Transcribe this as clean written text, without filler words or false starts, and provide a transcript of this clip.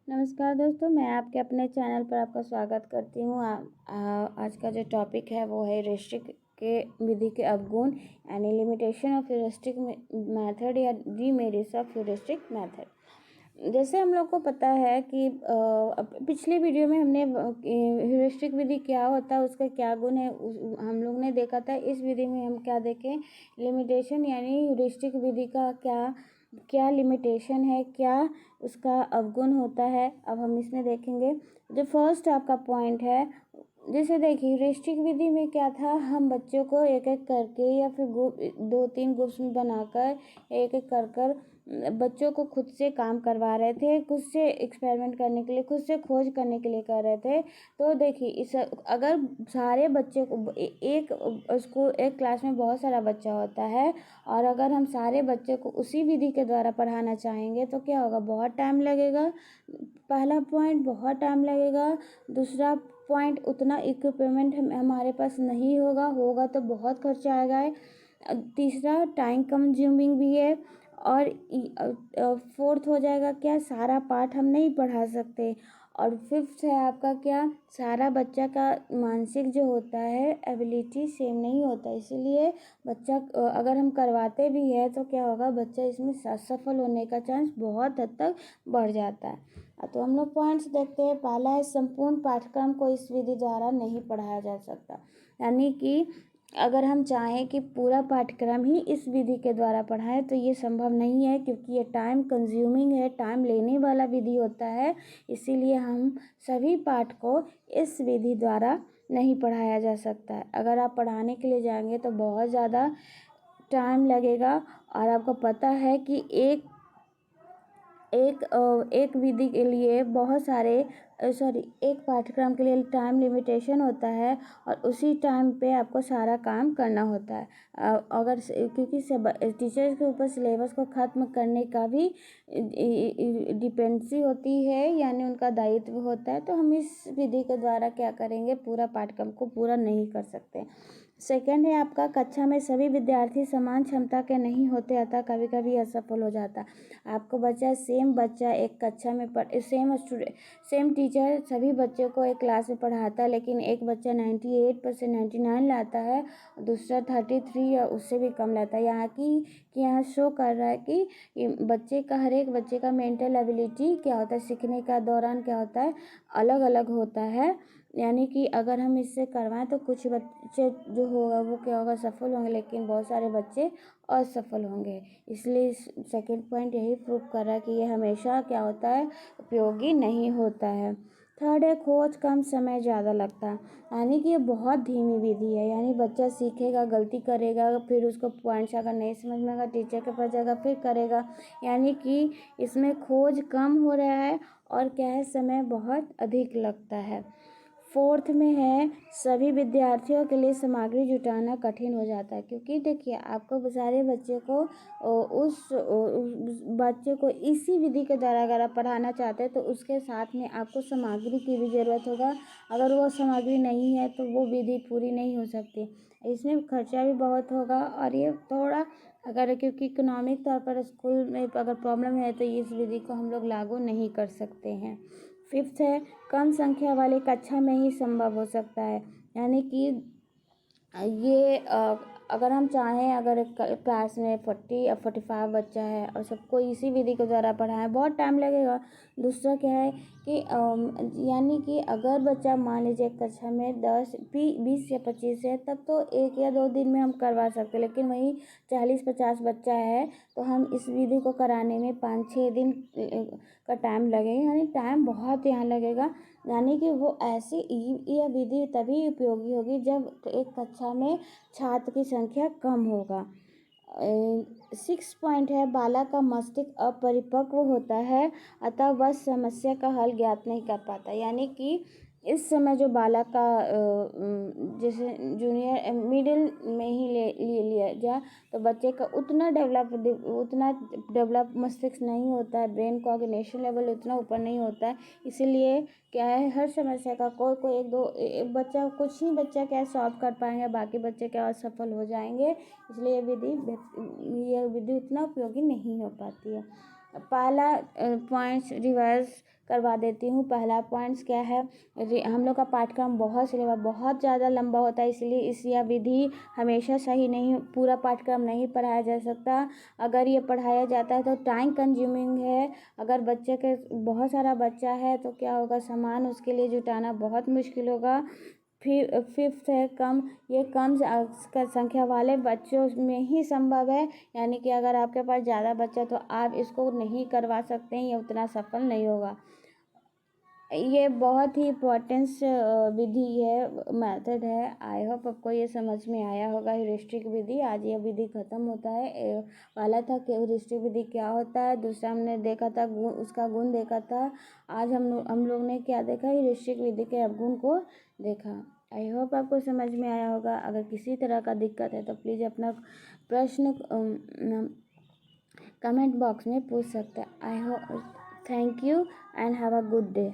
नमस्कार दोस्तों, मैं आपके अपने चैनल पर आपका स्वागत करती हूँ। आज का जो टॉपिक है वो है ह्यूरिस्टिक के विधि के अवगुण यानी लिमिटेशन ऑफ ह्यूरिस्टिक मेथड या डीमेरिट्स ऑफ ह्यूरिस्टिक मेथड। जैसे हम लोग को पता है कि पिछले वीडियो में हमने ह्यूरिस्टिक विधि क्या होता है, उसका क्या गुण है, हम लोग ने देखा था। इस विधि में हम क्या देखें, लिमिटेशन यानी ह्यूरिस्टिक विधि का क्या क्या लिमिटेशन है, क्या उसका अवगुण होता है। अब हम इसमें देखेंगे। जो फर्स्ट आपका पॉइंट है, जैसे देखिए ह्यूरिस्टिक विधि में क्या था, हम बच्चों को एक एक करके या फिर ग्रुप 2-3 ग्रुप्स में बनाकर एक एक कर कर बच्चों को खुद से काम करवा रहे थे, खुद से एक्सपेरिमेंट करने के लिए, खुद से खोज करने के लिए कर रहे थे। तो देखिए इस अगर सारे बच्चे को एक स्कूल एक क्लास में बहुत सारा बच्चा होता है और अगर हम सारे बच्चे को उसी विधि के द्वारा पढ़ाना चाहेंगे तो क्या होगा, बहुत टाइम लगेगा। पहला पॉइंट, बहुत टाइम लगेगा। दूसरा पॉइंट, उतना इक्विपमेंट हमारे पास नहीं होगा तो बहुत खर्चा आएगा। तीसरा, टाइम कंज्यूमिंग भी है। और फोर्थ हो जाएगा क्या, सारा पाठ हम नहीं पढ़ा सकते। और फिफ्थ है आपका क्या, सारा बच्चा का मानसिक जो होता है एबिलिटी सेम नहीं होता, इसीलिए बच्चा अगर हम करवाते भी है तो क्या होगा, बच्चा इसमें असफल होने का चांस बहुत हद तक बढ़ जाता है। तो हम लोग पॉइंट्स देखते हैं। पहला है, संपूर्ण पाठ्यक्रम को इस विधि द्वारा नहीं पढ़ाया जा सकता। यानी कि अगर हम चाहें कि पूरा पाठ्यक्रम ही इस विधि के द्वारा पढ़ाएं तो ये संभव नहीं है, क्योंकि ये टाइम कंज्यूमिंग है, टाइम लेने वाला विधि होता है। इसीलिए हम सभी पाठ को इस विधि द्वारा नहीं पढ़ाया जा सकता है। अगर आप पढ़ाने के लिए जाएंगे तो बहुत ज़्यादा टाइम लगेगा। और आपको पता है कि एक विधि के लिए बहुत सारे एक पाठ्यक्रम के लिए टाइम लिमिटेशन होता है और उसी टाइम पे आपको सारा काम करना होता है। अगर क्योंकि टीचर्स के ऊपर सिलेबस को ख़त्म करने का भी डिपेंडेंसी होती है, यानी उनका दायित्व होता है। तो हम इस विधि के द्वारा क्या करेंगे, पूरा पाठ्यक्रम को पूरा नहीं कर सकते। सेकेंड है आपका, कक्षा में सभी विद्यार्थी समान क्षमता के नहीं होते, अतः कभी कभी असफल हो जाता। आपको सेम बच्चा एक कक्षा में सेम टीचर सभी बच्चों को एक क्लास में पढ़ाता है, लेकिन एक बच्चा 98% 99 लाता है, दूसरा 33 या उससे भी कम लाता है। यहाँ शो कर रहा है कि बच्चे का, हर एक बच्चे का मेंटल एबिलिटी क्या होता है, सीखने का दौरान क्या होता है, अलग अलग होता है। यानी कि अगर हम इससे करवाएं तो कुछ बच्चे जो होगा वो क्या होगा, सफल होंगे, लेकिन बहुत सारे बच्चे असफल होंगे। इसलिए सेकंड पॉइंट यही प्रूव कर रहा है कि ये हमेशा क्या होता है, उपयोगी नहीं होता है। थर्ड है, खोज कम समय ज़्यादा लगता है। यानी कि ये बहुत धीमी विधि है, यानी बच्चा सीखेगा, गलती करेगा, फिर उसको पॉइंट्स अगर नहीं समझ में आएगा टीचर के पास जाएगा, फिर करेगा। यानी कि इसमें खोज कम हो रहा है और क्या है, समय बहुत अधिक लगता है। फोर्थ में है, सभी विद्यार्थियों के लिए सामग्री जुटाना कठिन हो जाता है। क्योंकि देखिए आपको सारे बच्चे को उस बच्चे को इसी विधि के द्वारा अगर आप पढ़ाना चाहते हैं तो उसके साथ में आपको सामग्री की भी ज़रूरत होगा। अगर वो सामग्री नहीं है तो वो विधि पूरी नहीं हो सकती। इसमें खर्चा भी बहुत होगा और ये थोड़ा, अगर क्योंकि इकोनॉमिक तौर पर स्कूल में अगर प्रॉब्लम है तो इस विधि को हम लोग लागू नहीं कर सकते हैं। फिफ्थ है, कम संख्या वाले कक्षा में ही संभव हो सकता है। यानी कि ये अगर हम चाहें, अगर एक क्लास में 40 या 45 बच्चा है और सबको इसी विधि के द्वारा पढ़ाएं, बहुत टाइम लगेगा। दूसरा क्या है कि यानी कि अगर बच्चा मान लीजिए कक्षा में 20 या 25 है, तब तो 1 या 2 दिन में हम करवा सकते हैं। लेकिन वहीं 40-50 बच्चा है तो हम इस विधि को कराने में 5-6 दिन का टाइम लगेगा, यानी टाइम बहुत यहाँ लगेगा। यानी कि वो ऐसी यह विधि तभी उपयोगी होगी जब एक कक्षा में छात्र की संख्या कम होगा। 6 पॉइंट है, बालक का मस्तिष्क अपरिपक्व होता है, अतः वह समस्या का हल ज्ञात नहीं कर पाता। यानी कि इस समय जो बालक का जैसे जूनियर मिडिल में ही ले लिया जाए तो बच्चे का उतना डेवलप मस्तिष्क नहीं होता है, ब्रेन कॉग्निशन लेवल उतना ऊपर नहीं होता है। इसीलिए क्या है, हर समस्या का कोई एक बच्चा, कुछ ही बच्चा क्या सॉल्व कर पाएंगे, बाकी बच्चे क्या असफल हो जाएंगे। इसलिए यह विधि उतना उपयोगी नहीं हो पाती है। पहला पॉइंट्स रिवर्स करवा देती हूँ। पहला पॉइंट्स क्या है, हम लोग का पाठ्यक्रम बहुत ज़्यादा लंबा होता है, इसलिए इस यह विधि हमेशा सही नहीं, पूरा पाठ्यक्रम नहीं पढ़ाया जा सकता। अगर ये पढ़ाया जाता है तो टाइम कंज्यूमिंग है। अगर बच्चे के बहुत सारा बच्चा है तो क्या होगा, सामान उसके लिए जुटाना बहुत मुश्किल होगा। फिर फिफ्थ है ये कम संख्या वाले बच्चों में ही संभव है, यानी कि अगर आपके पास ज़्यादा बच्चा तो आप इसको नहीं करवा सकते हैं, ये उतना सफल नहीं होगा। ये बहुत ही इम्पोर्टेंस विधि है, मेथड है। आई होप आपको ये समझ में आया होगा ह्यूरिस्टिक विधि। आज ये विधि खत्म होता है। वाला था कि ह्यूरिस्टिक विधि क्या होता है, दूसरा हमने देखा था उसका गुण देखा था। आज हम लोग ने क्या देखा, ह्यूरिस्टिक विधि के अवगुण को देखा। आई होप आपको समझ में आया होगा। अगर किसी तरह का दिक्कत है तो प्लीज़ अपना प्रश्न कमेंट बॉक्स में पूछ सकते हैं। I hope, thank you and have a good day.